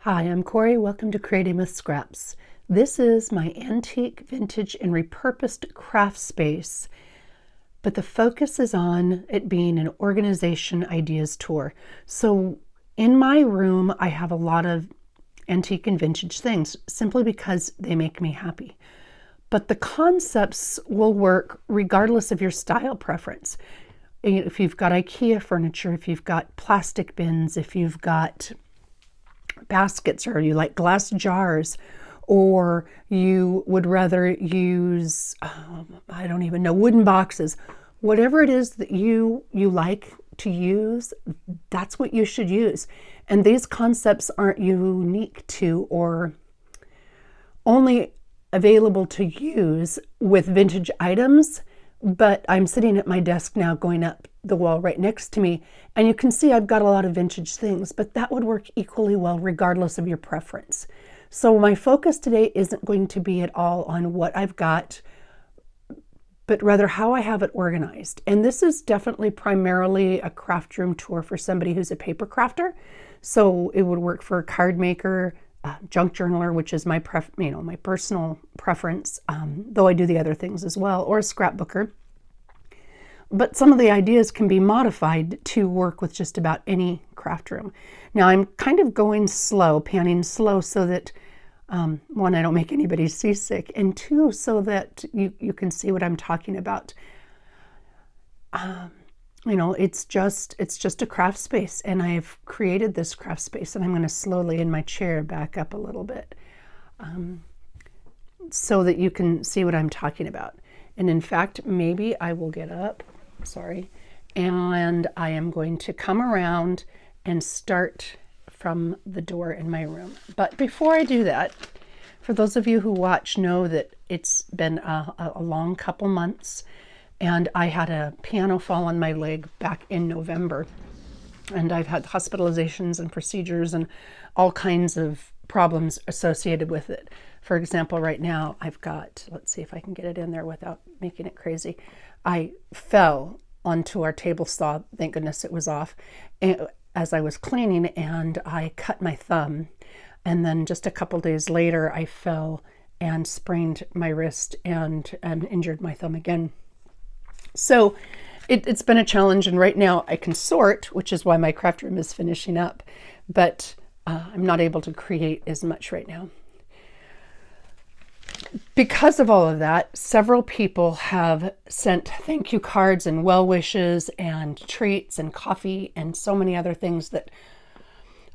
Hi, I'm Corey. Welcome to Creating with Scraps. This is my antique, vintage, and repurposed craft space, but the focus is on it being an organization ideas tour. So in my room, I have a lot of antique and vintage things simply because they make me happy. But the concepts will work regardless of your style preference. If you've got IKEA furniture, if you've got plastic bins, if you've got baskets, or you like glass jars, or you would rather use I don't even know, wooden boxes, whatever it is that you like to use, that's what you should use. And these concepts aren't unique to or only available to use with vintage items, but I'm sitting at my desk now going up the wall right next to me, and you can see I've got a lot of vintage things, but that would work equally well regardless of your preference. So my focus today isn't going to be at all on what I've got, but rather how I have it organized. And this is definitely primarily a craft room tour for somebody who's a paper crafter. So it would work for a card maker, junk journaler, which is my my personal preference, though I do the other things as well, or a scrapbooker. But some of the ideas can be modified to work with just about any craft room. Now I'm kind of going slow, panning slow, so that one, I don't make anybody seasick, and two, so that you can see what I'm talking about. It's just a craft space, and I've created this craft space, and I'm going to slowly in my chair back up a little bit so that you can see what I'm talking about. And in fact, maybe I will get up, and I am going to come around and start from the door in my room. But before I do that, for those of you who watch know that it's been a long couple months, and I had a piano fall on my leg back in November, and I've had hospitalizations and procedures and all kinds of problems associated with it. For example, right now I've got, let's see if I can get it in there without making it crazy. I fell onto our table saw, thank goodness it was off, as I was cleaning, and I cut my thumb. And then just a couple days later, I fell and sprained my wrist and injured my thumb again. So it's been a challenge, and right now I can sort, which is why my craft room is finishing up, but I'm not able to create as much right now. Because of all of that, several people have sent thank you cards and well wishes and treats and coffee and so many other things that,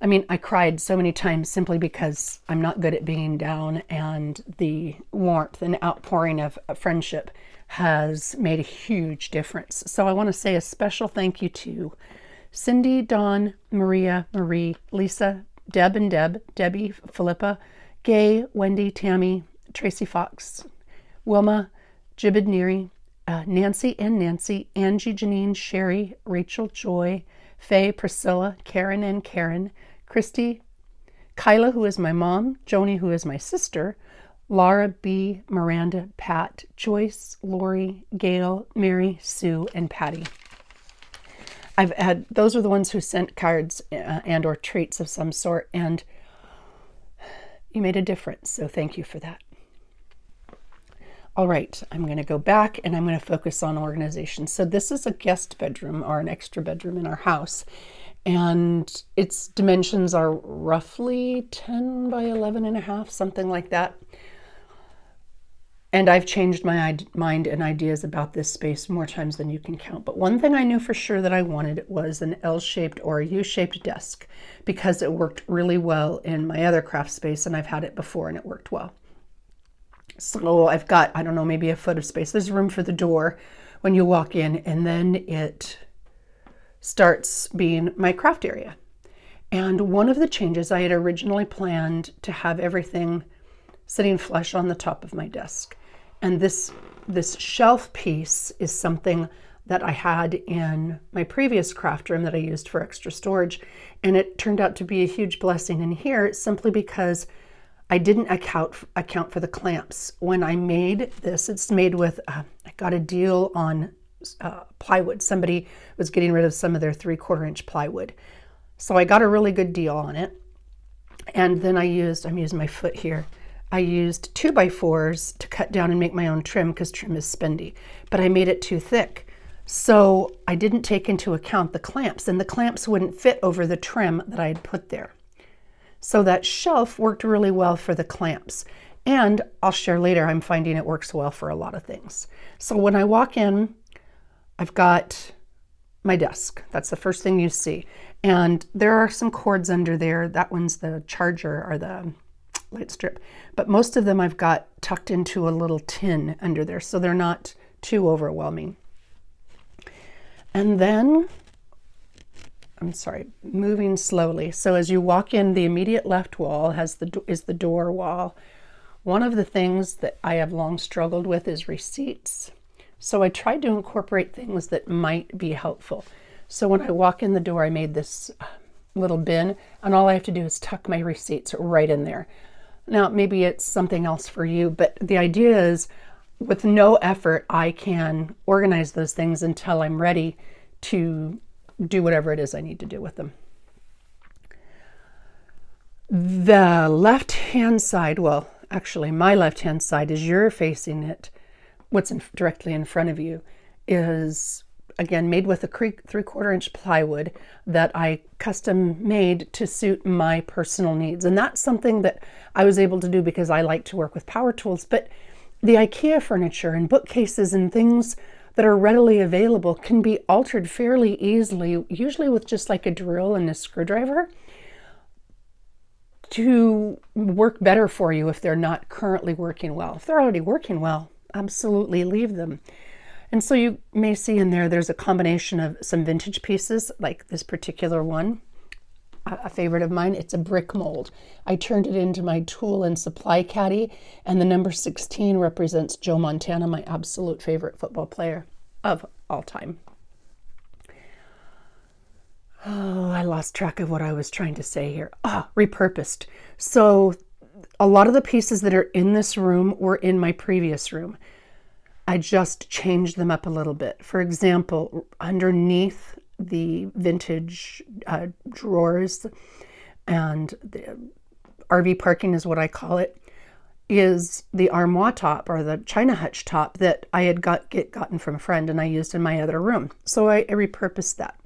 I cried so many times simply because I'm not good at being down, and the warmth and outpouring of friendship has made a huge difference. So I want to say a special thank you to Cindy, Dawn, Maria, Marie, Lisa, Deb and Deb, Debbie, Philippa, Gay, Wendy, Tammy, Tracy Fox, Wilma, Jibid Neary, Nancy and Nancy, Angie, Janine, Sherry, Rachel, Joy, Faye, Priscilla, Karen and Karen, Christy, Kyla, who is my mom, Joni, who is my sister, Laura, B, Miranda, Pat, Joyce, Lori, Gail, Mary, Sue, and Patty. Those are the ones who sent cards and or treats of some sort, and you made a difference, so thank you for that. All right, I'm going to go back and I'm going to focus on organization. So this is a guest bedroom, or an extra bedroom in our house, and its dimensions are roughly 10 by 11 and a half, something like that. And I've changed my mind and ideas about this space more times than you can count. But one thing I knew for sure that I wanted was an L-shaped or a U-shaped desk, because it worked really well in my other craft space, and I've had it before and it worked well. So I've got, I don't know, maybe a foot of space. There's room for the door when you walk in, and then it starts being my craft area. And one of the changes, I had originally planned to have everything sitting flush on the top of my desk. And this shelf piece is something that I had in my previous craft room that I used for extra storage. And it turned out to be a huge blessing in here, simply because I didn't account for the clamps. When I made this, it's made with, I got a deal on plywood. Somebody was getting rid of some of their 3/4 inch plywood. So I got a really good deal on it. And then I'm using my foot here. I used 2x4s to cut down and make my own trim because trim is spendy, but I made it too thick. So I didn't take into account the clamps, and the clamps wouldn't fit over the trim that I had put there. So that shelf worked really well for the clamps. And I'll share later, I'm finding it works well for a lot of things. So when I walk in, I've got my desk. That's the first thing you see. And there are some cords under there. That one's the charger or the light strip. But most of them I've got tucked into a little tin under there, so they're not too overwhelming. And then, moving slowly. So as you walk in, the immediate left wall is the door wall. One of the things that I have long struggled with is receipts. So I tried to incorporate things that might be helpful. So when I walk in the door, I made this little bin, and all I have to do is tuck my receipts right in there. Now, maybe it's something else for you, but the idea is with no effort, I can organize those things until I'm ready to do whatever it is I need to do with them. The left-hand side, well, actually my left-hand side as you're facing it, what's directly in front of you, is again made with a 3/4 inch plywood that I custom made to suit my personal needs. And that's something that I was able to do because I like to work with power tools. But the IKEA furniture and bookcases and things that are readily available can be altered fairly easily, usually with just like a drill and a screwdriver, to work better for you if they're not currently working well. If they're already working well, absolutely leave them. And so you may see in there's a combination of some vintage pieces, like this particular one, a favorite of mine. It's a brick mold. I turned it into my tool and supply caddy, and the number 16 represents Joe Montana, my absolute favorite football player of all time. Oh, I lost track of what I was trying to say here. Repurposed. So a lot of the pieces that are in this room were in my previous room. I just changed them up a little bit. For example, underneath the vintage drawers, and the RV parking is what I call it, is the armoire top or the china hutch top that I had gotten from a friend and I used in my other room. So I repurposed that.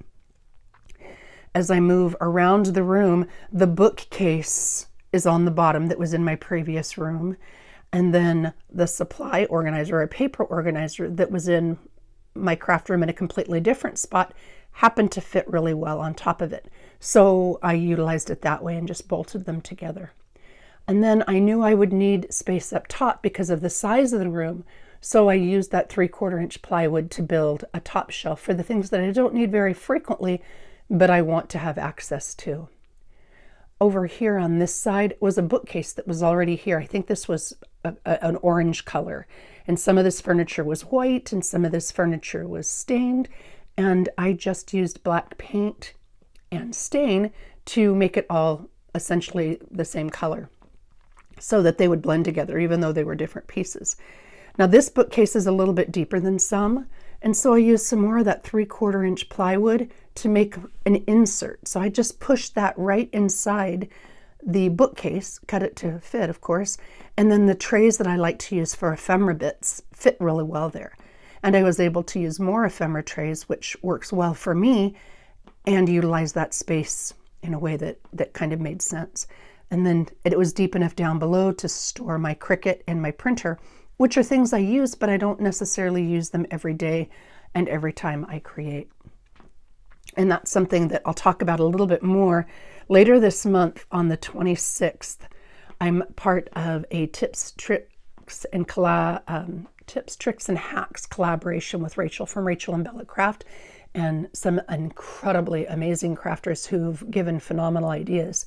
As I move around the room, the bookcase is on the bottom that was in my previous room. And then the supply organizer, a paper organizer that was in my craft room in a completely different spot, happened to fit really well on top of it. So I utilized it that way and just bolted them together. And then I knew I would need space up top because of the size of the room. So I used that 3/4 inch plywood to build a top shelf for the things that I don't need very frequently, but I want to have access to. Over here on this side was a bookcase that was already here. I think this was an orange color, and some of this furniture was white and some of this furniture was stained, and I just used black paint and stain to make it all essentially the same color so that they would blend together even though they were different pieces. Now this bookcase is a little bit deeper than some, and so I used some more of that 3/4 inch plywood to make an insert. So I just pushed that right inside the bookcase, cut it to fit, of course, and then the trays that I like to use for ephemera bits fit really well there. And I was able to use more ephemera trays, which works well for me, and utilize that space in a way that kind of made sense. And then it was deep enough down below to store my Cricut and my printer, which are things I use, but I don't necessarily use them every day and every time I create. And that's something that I'll talk about a little bit more later this month on the 26th. I'm part of a tips, tricks, and hacks collaboration with Rachel from Rachel and Bella Craft, and some incredibly amazing crafters who've given phenomenal ideas.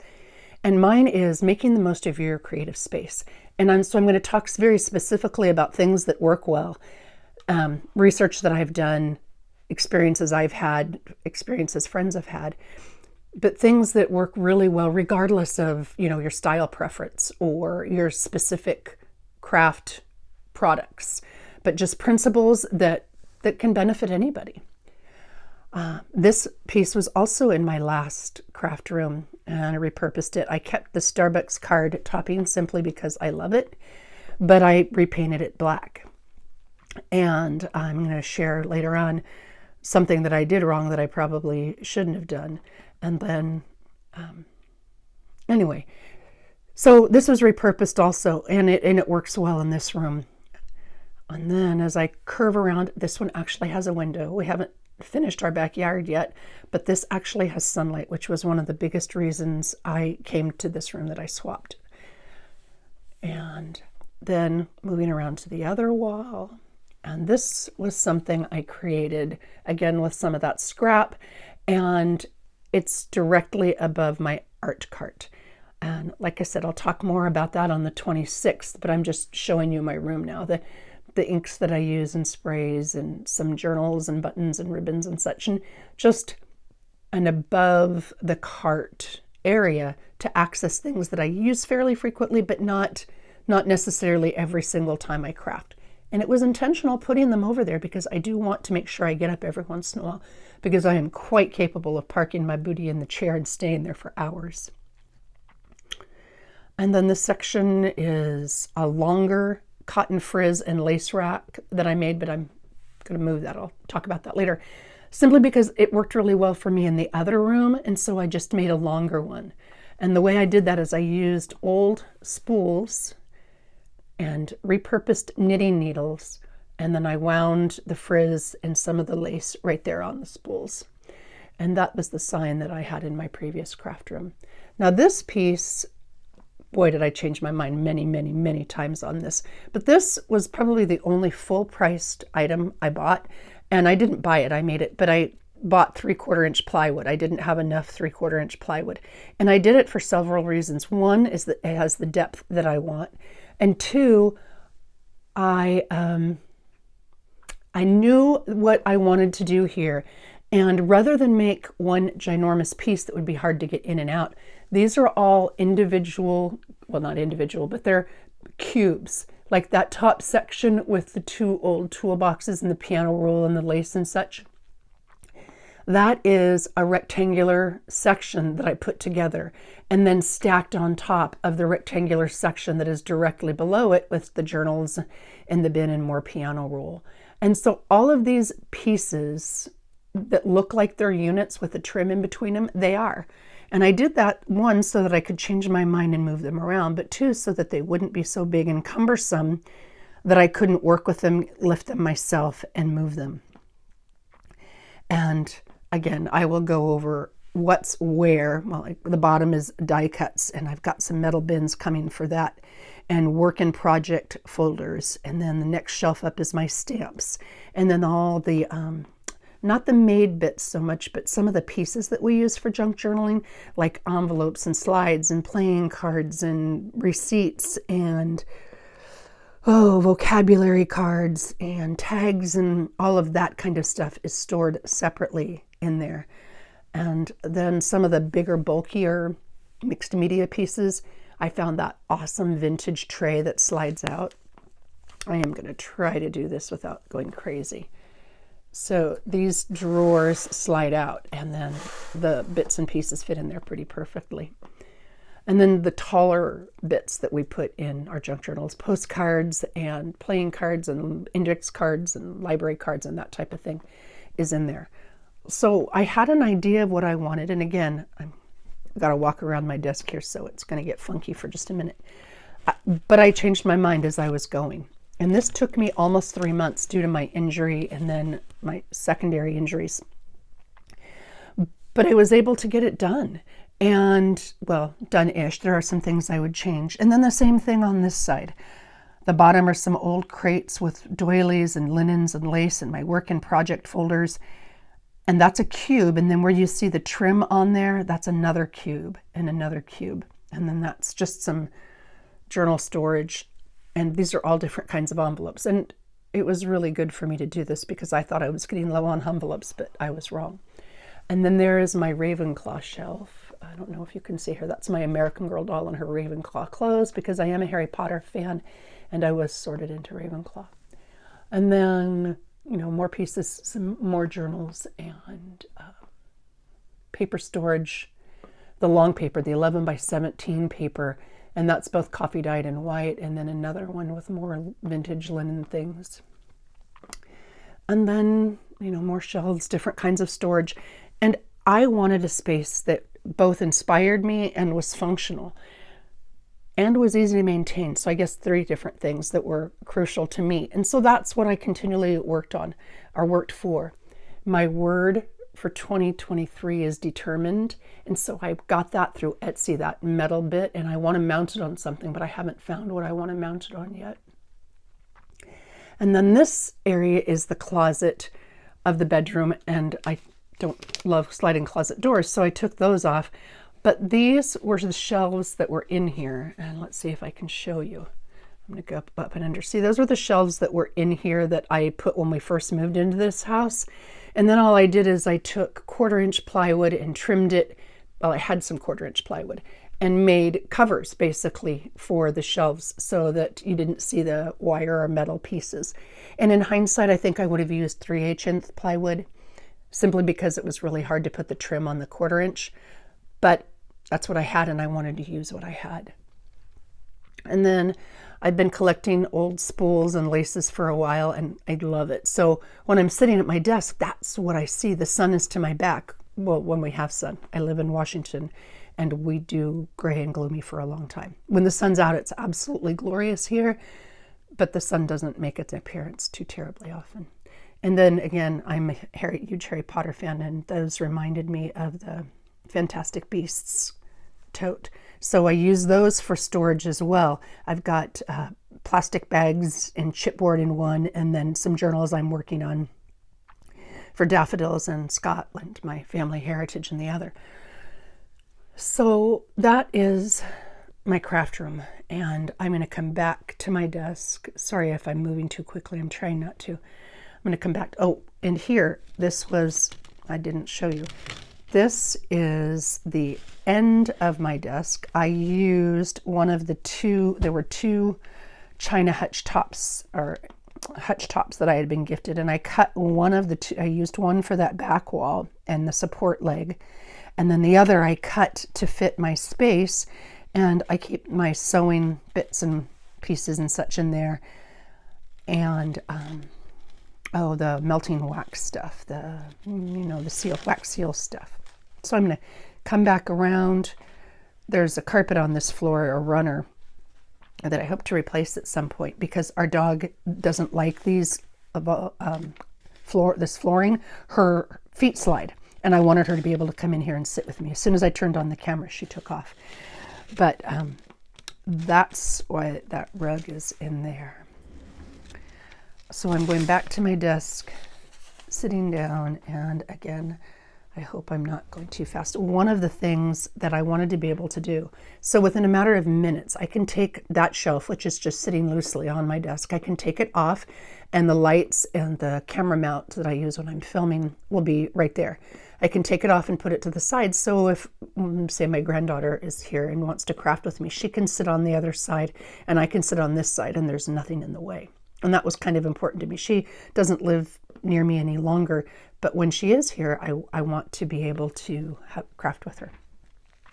And mine is making the most of your creative space. And so I'm going to talk very specifically about things that work well, research that I've done, experiences I've had, experiences friends have had, but things that work really well regardless of, your style preference or your specific craft products, but just principles that can benefit anybody. This piece was also in my last craft room, and I repurposed it. I kept the Starbucks card topping simply because I love it, but I repainted it black. And I'm going to share later on something that I did wrong that I probably shouldn't have done. And then, anyway, so this was repurposed also, and it works well in this room. And then as I curve around, this one actually has a window. We haven't finished our backyard yet, but this actually has sunlight, which was one of the biggest reasons I came to this room that I swapped. And then moving around to the other wall, and this was something I created again with some of that scrap, and it's directly above my art cart. And like I said, I'll talk more about that on the 26th, but I'm just showing you my room now. The inks that I use and sprays and some journals and buttons and ribbons and such, and just an above the cart area to access things that I use fairly frequently, but not necessarily every single time I craft. And it was intentional putting them over there because I do want to make sure I get up every once in a while, because I am quite capable of parking my booty in the chair and staying there for hours. And then this section is a longer cotton frizz and lace rack that I made, but I'm going to move that. I'll talk about that later, simply because it worked really well for me in the other room, and so I just made a longer one. And the way I did that is I used old spools and repurposed knitting needles, and then I wound the frizz and some of the lace right there on the spools. And that was the sign that I had in my previous craft room. Now this piece, boy, did I change my mind many, many, many times on this. But this was probably the only full-priced item I bought. And I didn't buy it, I made it, but I bought 3/4 inch plywood. I didn't have enough 3/4 inch plywood. And I did it for several reasons. One is that it has the depth that I want. And two, I knew what I wanted to do here. And rather than make one ginormous piece that would be hard to get in and out, these are all individual, well, not individual, but they're cubes. Like that top section with the two old toolboxes and the piano roll and the lace and such. That is a rectangular section that I put together and then stacked on top of the rectangular section that is directly below it with the journals and the bin and more piano roll. And so all of these pieces that look like they're units with a trim in between them, they are. And I did that, one, so that I could change my mind and move them around, but two, so that they wouldn't be so big and cumbersome that I couldn't work with them, lift them myself, and move them. And again, I will go over what's where. Well, the bottom is die cuts, and I've got some metal bins coming for that, and work in project folders. And then the next shelf up is my stamps. And then all the, not the made bits so much, but some of the pieces that we use for junk journaling, like envelopes and slides and playing cards and receipts and vocabulary cards and tags, and all of that kind of stuff is stored separately in there. And then some of the bigger, bulkier mixed media pieces, I found that awesome vintage tray that slides out. I am going to try to do this without going crazy. So these drawers slide out, and then the bits and pieces fit in there pretty perfectly. And then the taller bits that we put in our junk journals, postcards and playing cards and index cards and library cards and that type of thing, is in there. So I had an idea of what I wanted. And again, I've got to walk around my desk here, so it's going to get funky for just a minute. But I changed my mind as I was going. And this took me almost 3 months due to my injury and then my secondary injuries. But I was able to get it done. And, well, done-ish. There are some things I would change. And then the same thing on this side. The bottom are some old crates with doilies and linens and lace and my work in project folders. And that's a cube. And then where you see the trim on there, that's another cube and another cube. And then that's just some journal storage. And these are all different kinds of envelopes. And it was really good for me to do this because I thought I was getting low on envelopes, but I was wrong. And then there is my Ravenclaw shelf. I don't know if you can see her. That's my American Girl doll in her Ravenclaw clothes because I am a Harry Potter fan and I was sorted into Ravenclaw. And then more pieces, some more journals, and paper storage, the long paper, the 11 by 17 paper, and that's both coffee dyed and white, and then another one with more vintage linen things. And then, more shelves, different kinds of storage. And I wanted a space that both inspired me and was functional and was easy to maintain. So I guess 3 different things that were crucial to me. And so that's what I continually worked on or worked for. My word for 2023 is determined. And so I got that through Etsy, that metal bit, and I want to mount it on something, but I haven't found what I want to mount it on yet. And then this area is the closet of the bedroom, and I don't love sliding closet doors, so I took those off. But these were the shelves that were in here, and let's see if I can show you. I'm going to go up and under. See, those were the shelves that were in here that I put when we first moved into this house. And then all I did is I took 1/4-inch plywood and trimmed it. Well, I had some 1/4-inch plywood and made covers basically for the shelves so that you didn't see the wire or metal pieces. And in hindsight, I think I would have used 3/8-inch plywood simply because it was really hard to put the trim on the 1/4-inch. But that's what I had, and I wanted to use what I had. And then I've been collecting old spools and laces for a while, and I love it. So when I'm sitting at my desk, that's what I see. The sun is to my back. Well, when we have sun. I live in Washington, and we do gray and gloomy for a long time. When the sun's out, it's absolutely glorious here, but the sun doesn't make its appearance too terribly often. And then again, I'm a huge Harry Potter fan, and those reminded me of the Fantastic Beasts tote. So I use those for storage as well. I've got plastic bags and chipboard in one, and then some journals I'm working on for daffodils and Scotland, my family heritage, in the other. So that is my craft room, and I'm going to come back to my desk. Sorry if I'm moving too quickly. I'm trying not to. I'm going to come back. Oh, and here, this was, I didn't show you. This is the end of my desk. I used one of the 2, there were 2 China hutch tops that I had been gifted, and I cut one of the 2. I used one for that back wall and the support leg, and then the other I cut to fit my space, and I keep my sewing bits and pieces and such in there, and the melting wax stuff, the wax seal stuff. So I'm going to come back around. There's a carpet on this floor, a runner, that I hope to replace at some point because our dog doesn't like these this flooring. Her feet slide, and I wanted her to be able to come in here and sit with me. As soon as I turned on the camera, she took off. But that's why that rug is in there. So I'm going back to my desk, sitting down, and again, I hope I'm not going too fast. One of the things that I wanted to be able to do, so within a matter of minutes, I can take that shelf, which is just sitting loosely on my desk, I can take it off, and the lights and the camera mount that I use when I'm filming will be right there. I can take it off and put it to the side, so if, say, my granddaughter is here and wants to craft with me, she can sit on the other side, and I can sit on this side, and there's nothing in the way. And that was kind of important to me. She doesn't live near me any longer, but when she is here, I want to be able to craft with her.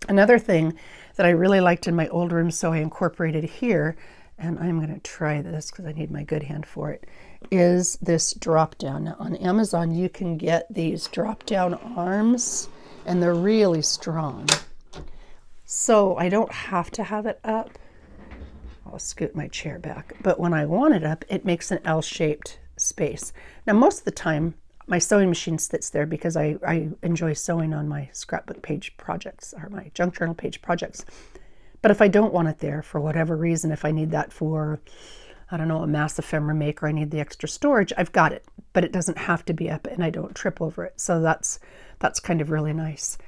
Another thing that I really liked in my old room, so I incorporated here, and I'm going to try this because I need my good hand for it, is this drop down. Now on Amazon, you can get these drop down arms, and they're really strong. So I don't have to have it up. I'll scoot my chair back. But when I want it up, it makes an L-shaped space. Now, most of the time, my sewing machine sits there because I enjoy sewing on my scrapbook page projects or my junk journal page projects. But if I don't want it there for whatever reason, if I need that for, I don't know, a mass ephemera make, or I need the extra storage, I've got it. But it doesn't have to be up, and I don't trip over it. So that's kind of really nice.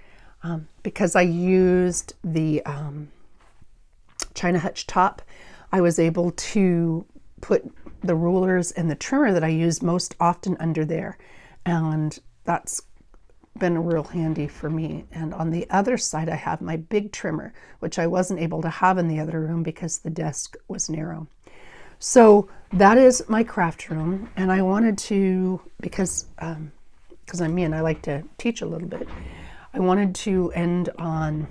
Because I used the China hutch top, I was able to put the rulers and the trimmer that I use most often under there, and that's been real handy for me. And on the other side, I have my big trimmer, which I wasn't able to have in the other room because the desk was narrow. So that is my craft room, and I wanted to, because I'm me and I like to teach a little bit, I wanted to end on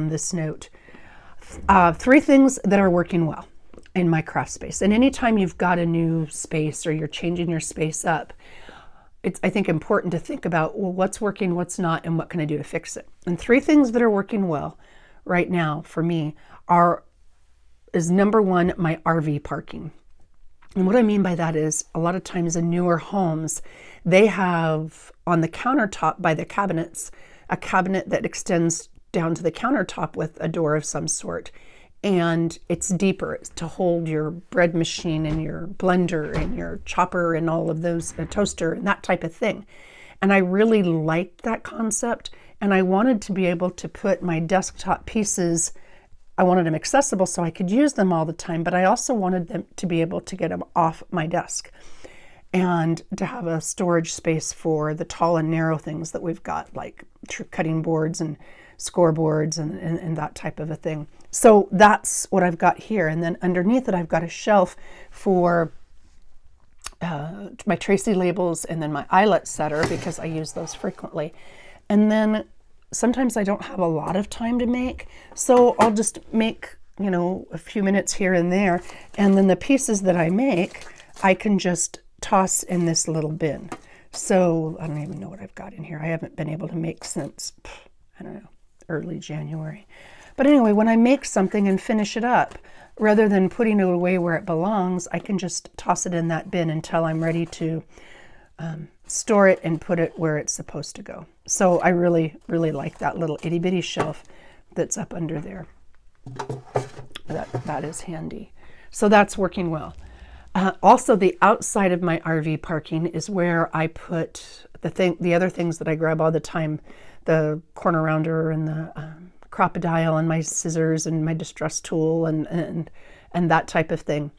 this note. 3 things that are working well in my craft space. And anytime you've got a new space or you're changing your space up, it's, I think, important to think about, well, what's working, what's not, and what can I do to fix it? And 3 things that are working well right now for me is number 1, my RV parking. And what I mean by that is, a lot of times in newer homes, they have on the countertop by the cabinets, a cabinet that extends down to the countertop with a door of some sort. And it's deeper to hold your bread machine and your blender and your chopper and all of those, a toaster and that type of thing. And I really liked that concept. And I wanted to be able to put my desktop pieces, I wanted them accessible so I could use them all the time, but I also wanted them to be able to get them off my desk and to have a storage space for the tall and narrow things that we've got, like cutting boards and scoreboards and that type of a thing. So that's what I've got here. And then underneath it, I've got a shelf for my Tracy labels and then my eyelet setter, because I use those frequently. And then sometimes I don't have a lot of time to make, so I'll just make, a few minutes here and there. And then the pieces that I make, I can just toss in this little bin. So I don't even know what I've got in here. I haven't been able to make since, I don't know, early January. But anyway, when I make something and finish it up, rather than putting it away where it belongs, I can just toss it in that bin until I'm ready to store it and put it where it's supposed to go. So I really, really like that little itty bitty shelf that's up under there. That is handy. So that's working well. Also, the outside of my RV parking is where I put the other things that I grab all the time, the corner rounder and the crocodile and my scissors and my distress tool and that type of thing.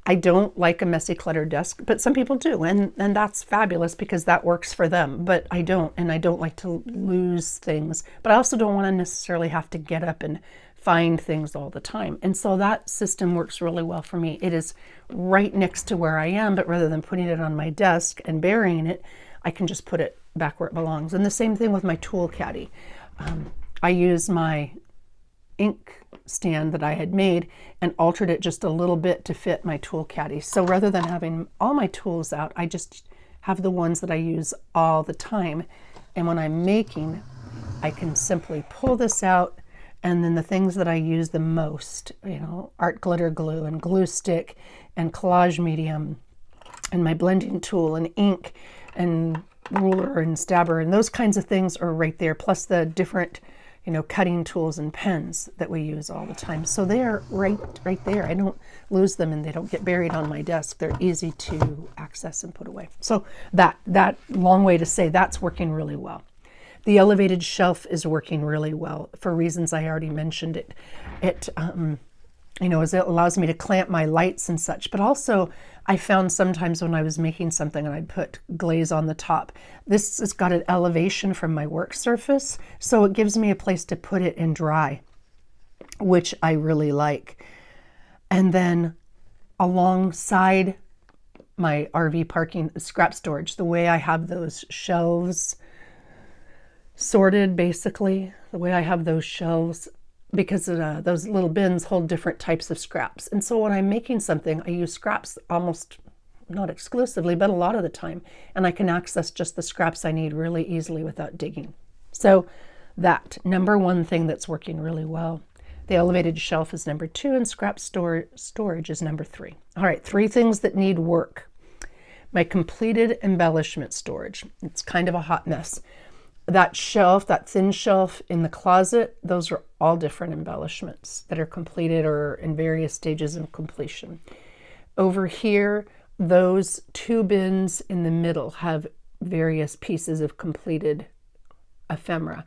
I don't like a messy, cluttered desk, but some people do, and that's fabulous because that works for them, but I don't, and I don't like to lose things, but I also don't want to necessarily have to get up and find things all the time. And so that system works really well for me. It is right next to where I am, but rather than putting it on my desk and burying it, I can just put it back where it belongs. And the same thing with my tool caddy. I use my ink stand that I had made and altered it just a little bit to fit my tool caddy. So rather than having all my tools out, I just have the ones that I use all the time. And when I'm making, I can simply pull this out, and then the things that I use the most, art glitter glue and glue stick and collage medium and my blending tool and ink and ruler and stabber and those kinds of things are right there, plus the different cutting tools and pens that we use all the time. So they are right there. I don't lose them and they don't get buried on my desk. They're easy to access and put away. So that long way to say that's working really well. The elevated shelf is working really well for reasons I already mentioned. It allows me to clamp my lights and such, but also I found sometimes when I was making something and I'd put glaze on the top, this has got an elevation from my work surface, so it gives me a place to put it and dry, which I really like. And then alongside my RV parking scrap storage, the way I have those shelves sorted, basically, the way I have those shelves, because those little bins hold different types of scraps. And so when I'm making something, I use scraps almost, not exclusively, but a lot of the time. And I can access just the scraps I need really easily without digging. So that, number 1 thing that's working really well. The elevated shelf is number 2, and scrap storage is number 3. All right, 3 things that need work. My completed embellishment storage. It's kind of a hot mess. That shelf, that thin shelf in the closet, those are all different embellishments that are completed or in various stages of completion. Over here, those 2 bins in the middle have various pieces of completed ephemera.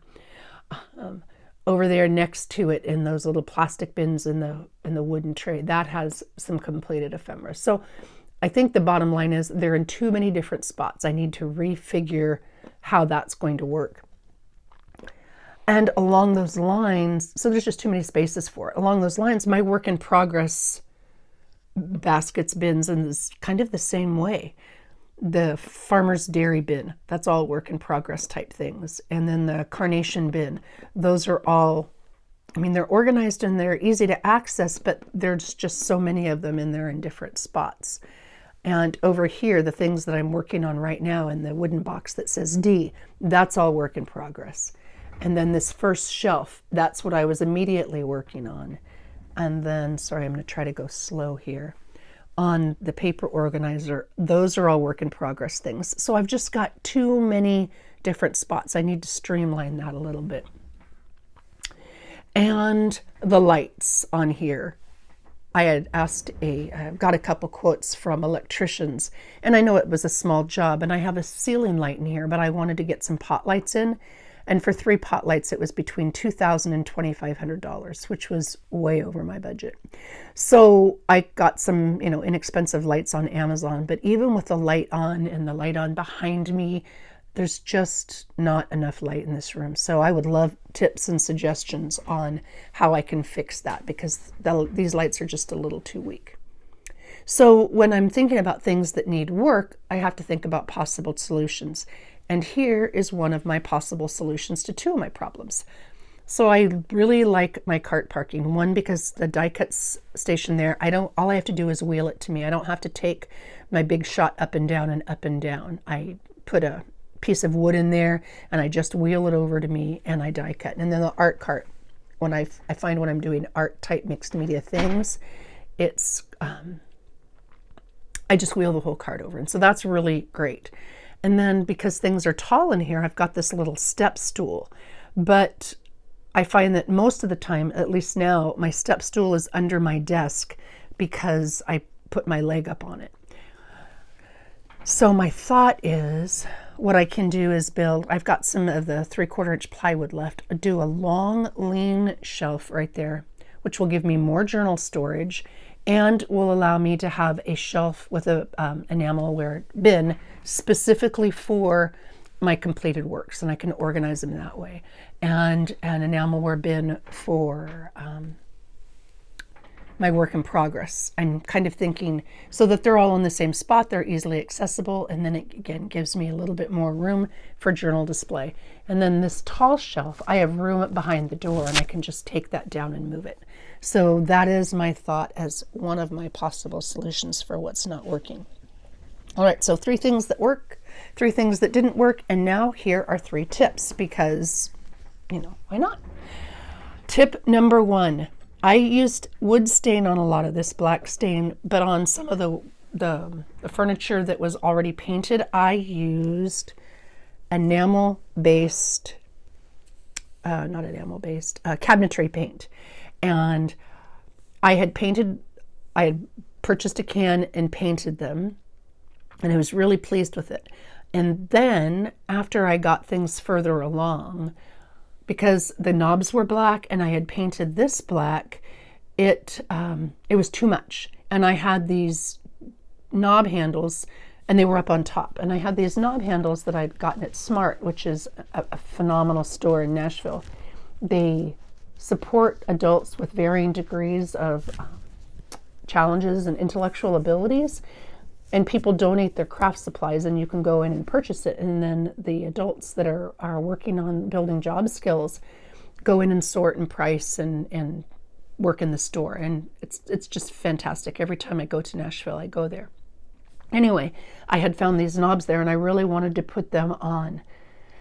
Over there next to it in those little plastic bins in the wooden tray, that has some completed ephemera. So I think the bottom line is they're in too many different spots. I need to refigure how that's going to work. And along those lines, so there's just too many spaces for it. Along those lines, my work in progress baskets, bins, and this kind of the same way. The farmer's dairy bin, that's all work in progress type things. And then the carnation bin, those are all, I mean, they're organized and they're easy to access, but there's just so many of them and they're in different spots. And over here, the things that I'm working on right now in the wooden box that says D, that's all work in progress. And then this first shelf, that's what I was immediately working on. And then, sorry, I'm going to try to go slow here. On the paper organizer, those are all work in progress things. So I've just got too many different spots. I need to streamline that a little bit. And the lights on here. I had got a couple quotes from electricians, and I know it was a small job, and I have a ceiling light in here, but I wanted to get some pot lights in. And for 3 pot lights, it was between $2,000 and $2,500, which was way over my budget. So I got some, inexpensive lights on Amazon, but even with the light on and the light on behind me, there's just not enough light in this room. So I would love tips and suggestions on how I can fix that, because these lights are just a little too weak. So when I'm thinking about things that need work, I have to think about possible solutions. And here is one of my possible solutions to 2 of my problems. So I really like my cart parking. One, because the die cut station there, all I have to do is wheel it to me. I don't have to take my big shot up and down and up and down. I put a piece of wood in there and I just wheel it over to me and I die cut. And then the art cart, when I find when I'm doing art type mixed media things, it's, I just wheel the whole cart over. And so that's really great. And then because things are tall in here, I've got this little step stool. But I find that most of the time, at least now, my step stool is under my desk because I put my leg up on it. So my thought is, what I can do is I've got some of the 3/4 inch plywood left, do a long, lean shelf right there, which will give me more journal storage and will allow me to have a shelf with a enamelware bin specifically for my completed works, and I can organize them that way. And an enamelware bin for my work in progress. I'm kind of thinking so that they're all in the same spot, they're easily accessible, and then it again gives me a little bit more room for journal display. And then this tall shelf, I have room behind the door and I can just take that down and move it. So that is my thought as one of my possible solutions for what's not working. All right, so 3 things that work, 3 things that didn't work, and now here are 3 tips because, why not? Tip number 1, I used wood stain on a lot of this black stain, but on some of the furniture that was already painted, I used enamel-based, cabinetry paint. And I had purchased a can and painted them, and I was really pleased with it. And then after I got things further along, because the knobs were black and I had painted this black, it was too much. And I had these knob handles and they were up on top. And I had these knob handles that I'd gotten at Smart, which is a phenomenal store in Nashville. They support adults with varying degrees of challenges and intellectual abilities. And people donate their craft supplies and you can go in and purchase it. And then the adults that are working on building job skills go in and sort and price and work in the store. And it's just fantastic. Every time I go to Nashville, I go there. Anyway, I had found these knobs there and I really wanted to put them on.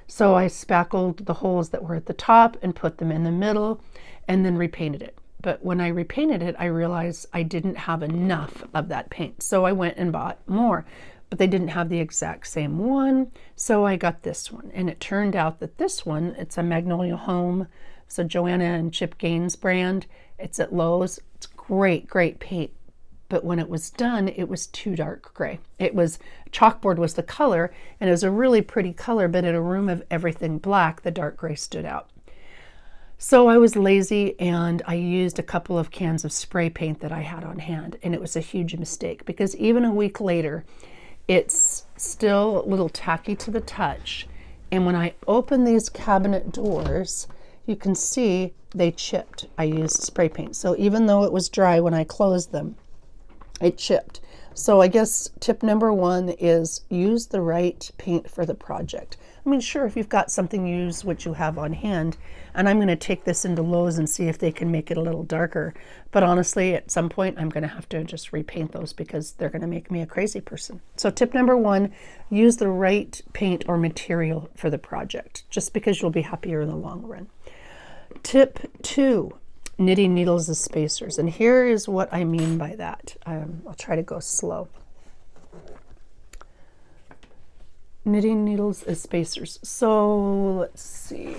So I spackled the holes that were at the top and put them in the middle and then repainted it. But when I repainted it, I realized I didn't have enough of that paint. So I went and bought more, but they didn't have the exact same one. So I got this one. And it turned out that this one, it's a Magnolia Home. So Joanna and Chip Gaines brand. It's at Lowe's. It's great, great paint. But when it was done, it was too dark gray. Chalkboard was the color, and it was a really pretty color, but in a room of everything black, the dark gray stood out. So I was lazy and I used a couple of cans of spray paint that I had on hand, and it was a huge mistake because even a week later, it's still a little tacky to the touch. And when I open these cabinet doors, you can see they chipped. I used spray paint. So even though it was dry when I closed them, It chipped. So I guess tip number one is use the right paint for the project. I mean, sure, if you've got something, use what you have on hand. And I'm going to take this into Lowe's and see if they can make it a little darker. But honestly, at some point, I'm going to have to just repaint those because they're going to make me a crazy person. So tip number one, use the right paint or material for the project, just because you'll be happier in the long run. Tip two, knitting needles as spacers. And here is what I mean by that. I'll try to go slow. Knitting needles as spacers. So let's see.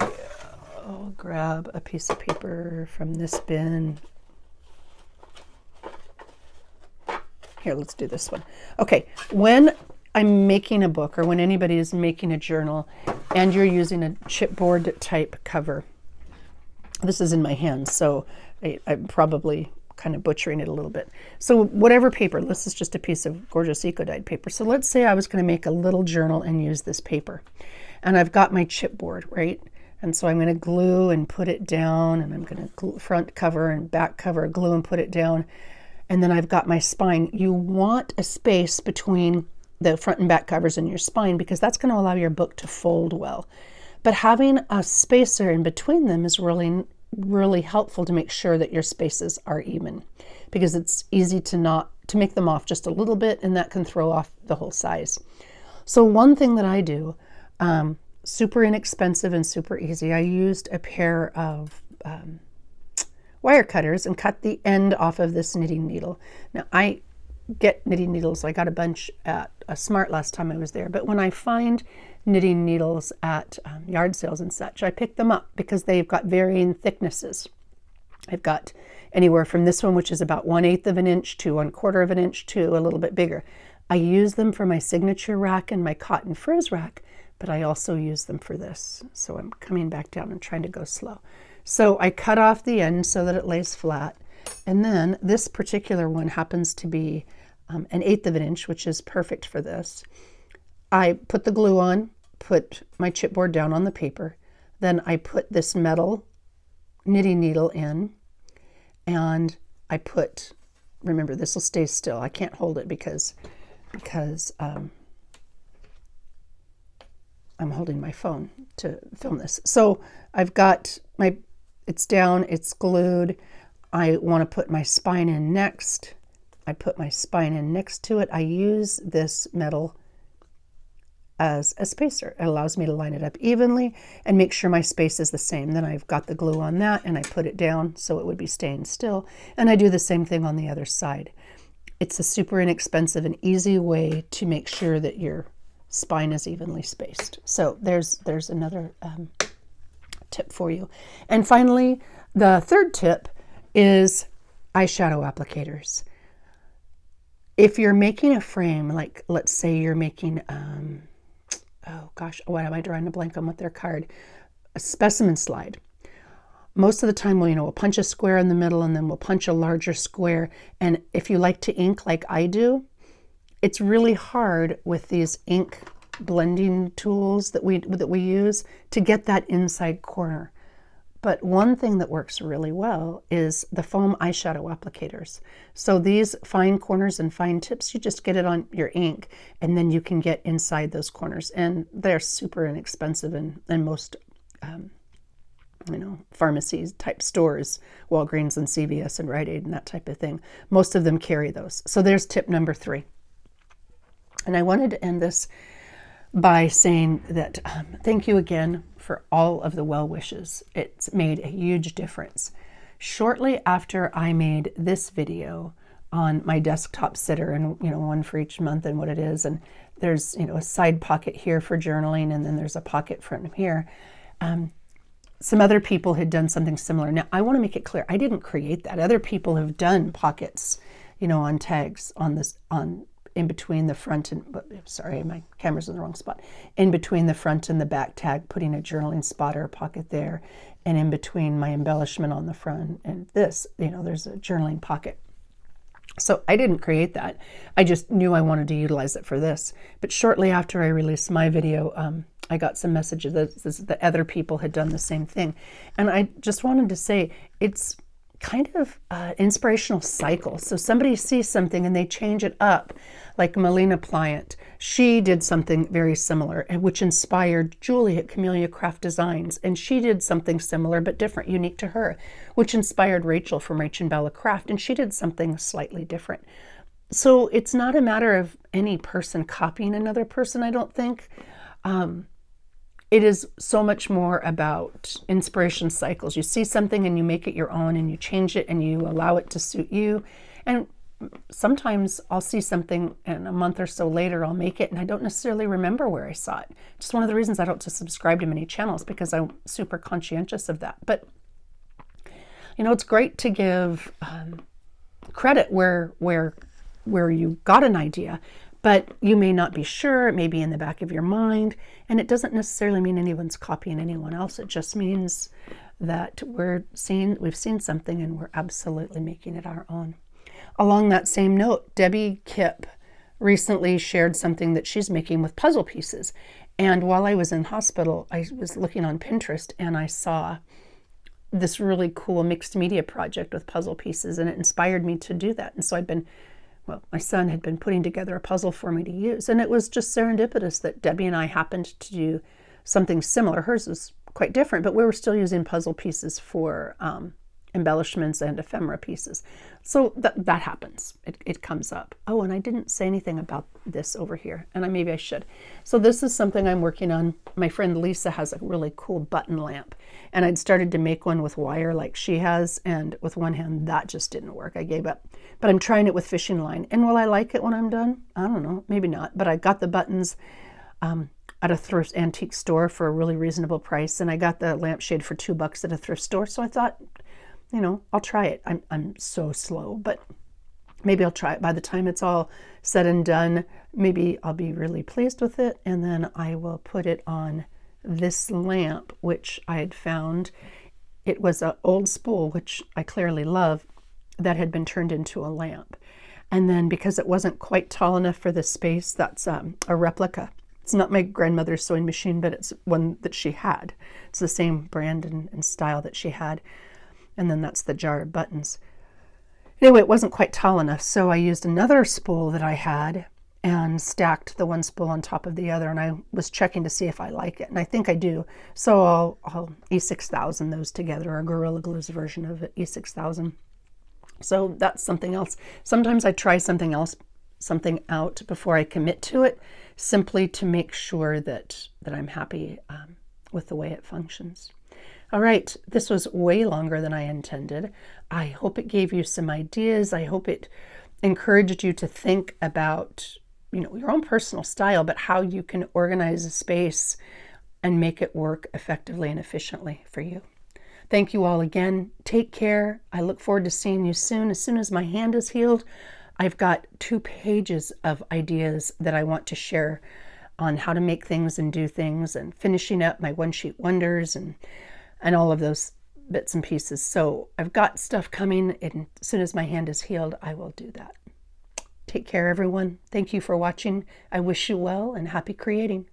I'll grab a piece of paper from this bin. Here, let's do this one. Okay, when I'm making a book or when anybody is making a journal and you're using a chipboard type cover, this is in my hands, so I'm probably kind of butchering it a little bit. So whatever paper, this is just a piece of gorgeous eco-dyed paper. So let's say I was going to make a little journal and use this paper. And I've got my chipboard, right? And so I'm going to glue and put it down, and I'm going to front cover and back cover, glue and put it down. And then I've got my spine. You want a space between the front and back covers and your spine because that's going to allow your book to fold well. But having a spacer in between them is really helpful to make sure that your spaces are even, because it's easy to make them off just a little bit, and that can throw off the whole size. So one thing that I do, super inexpensive and super easy, I used a pair of wire cutters and cut the end off of this knitting needle. Now I get knitting needles. I got a bunch at a Smart last time I was there, but when I find knitting needles at yard sales and such, I pick them up because they've got varying thicknesses. I've got anywhere from this one, which is about 1/8 of an inch to 1/4 of an inch to a little bit bigger. I use them for my signature rack and my cotton frizz rack, but I also use them for this. So I'm coming back down and trying to go slow. So I cut off the end so that it lays flat. And then this particular one happens to be 1/8 of an inch, which is perfect for this. I put the glue on, put my chipboard down on the paper. Then I put this metal knitting needle in, and I put, remember this will stay still. I can't hold it because I'm holding my phone to film this. So I've got it's down, it's glued. I want to put my spine in next. I put my spine in next to it. I use this metal as a spacer. It allows me to line it up evenly and make sure my space is the same. Then I've got the glue on that and I put it down so it would be staying still. And I do the same thing on the other side. It's a super inexpensive and easy way to make sure that your spine is evenly spaced. So there's another tip for you. And finally, the third tip is eyeshadow applicators. If you're making a frame, like let's say you're making, oh gosh, what am I drawing a blank on what their card? A specimen slide. Most of the time, we'll punch a square in the middle and then we'll punch a larger square. And if you like to ink like I do, it's really hard with these ink blending tools that we use to get that inside corner. But one thing that works really well is the foam eyeshadow applicators. So these fine corners and fine tips, you just get it on your ink and then you can get inside those corners. And they're super inexpensive in most pharmacies type stores, Walgreens and CVS and Rite Aid and that type of thing. Most of them carry those. So there's tip number 3. And I wanted to end this by saying that thank you again for all of the well wishes. It's made a huge difference. Shortly after I made this video on my desktop sitter, and one for each month and what it is, and there's a side pocket here for journaling, and then there's a pocket from here. Some other people had done something similar. Now I want to make it clear, I didn't create that. Other people have done pockets, on tags on in between the front and, sorry, my camera's in the wrong spot. In between the front and the back tag, putting a journaling spot or a pocket there, and in between my embellishment on the front and this, there's a journaling pocket. So I didn't create that. I just knew I wanted to utilize it for this. But shortly after I released my video, I got some messages that other people had done the same thing. And I just wanted to say, it's kind of inspirational cycle. So somebody sees something and they change it up, like Melina Pliant. She did something very similar, which inspired Julie at Camellia Craft Designs. And she did something similar but different, unique to her, which inspired Rachel from Rach and Bella Craft. And she did something slightly different. So it's not a matter of any person copying another person, I don't think. It is so much more about inspiration cycles. You see something and you make it your own and you change it and you allow it to suit you. And sometimes I'll see something and a month or so later I'll make it and I don't necessarily remember where I saw it. Just one of the reasons I don't just subscribe to many channels, because I'm super conscientious of that. But you know, it's great to give credit where you got an idea, but you may not be sure. It may be in the back of your mind, and it doesn't necessarily mean anyone's copying anyone else. It just means that we've seen something and we're absolutely making it our own. Along that same note, Debbie Kipp recently shared something that she's making with puzzle pieces. And while I was in hospital, I was looking on Pinterest and I saw this really cool mixed media project with puzzle pieces, and it inspired me to do that. And so my son had been putting together a puzzle for me to use, and it was just serendipitous that Debbie and I happened to do something similar. Hers was quite different, but we were still using puzzle pieces for embellishments and ephemera pieces. So that happens. It comes up. Oh, and I didn't say anything about this over here, and maybe I should. So this is something I'm working on. My friend Lisa has a really cool button lamp, and I'd started to make one with wire like she has, and with one hand that just didn't work. I gave up. But I'm trying it with fishing line, and will I like it when I'm done? I don't know, maybe not. But I got the buttons at a thrift antique store for a really reasonable price, and I got the lampshade for $2 at a thrift store. So I thought, you know, I'll try it. I'm so slow, but maybe I'll try it. By the time it's all said and done, maybe I'll be really pleased with it, and then I will put it on this lamp, which I had found. It was an old spool, which I clearly love, that had been turned into a lamp. And then because it wasn't quite tall enough for the space, that's a replica. It's not my grandmother's sewing machine, but it's one that she had. It's the same brand and style that she had. And then that's the jar of buttons. Anyway, it wasn't quite tall enough, so I used another spool that I had and stacked the one spool on top of the other, and I was checking to see if I like it, and I think I do. So I'll E6000 those together, or Gorilla Glue's version of it, E6000. So that's something else. Sometimes I try something out before I commit to it, simply to make sure that I'm happy with the way it functions. All right, this was way longer than I intended. I hope it gave you some ideas. I hope it encouraged you to think about, you know, your own personal style, but how you can organize a space and make it work effectively and efficiently for you. Thank you all again. Take care. I look forward to seeing you soon. As soon as my hand is healed, I've got 2 pages of ideas that I want to share on how to make things and do things, and finishing up my one-sheet wonders and all of those bits and pieces. So I've got stuff coming, and as soon as my hand is healed, I will do that. Take care, everyone. Thank you for watching. I wish you well and happy creating.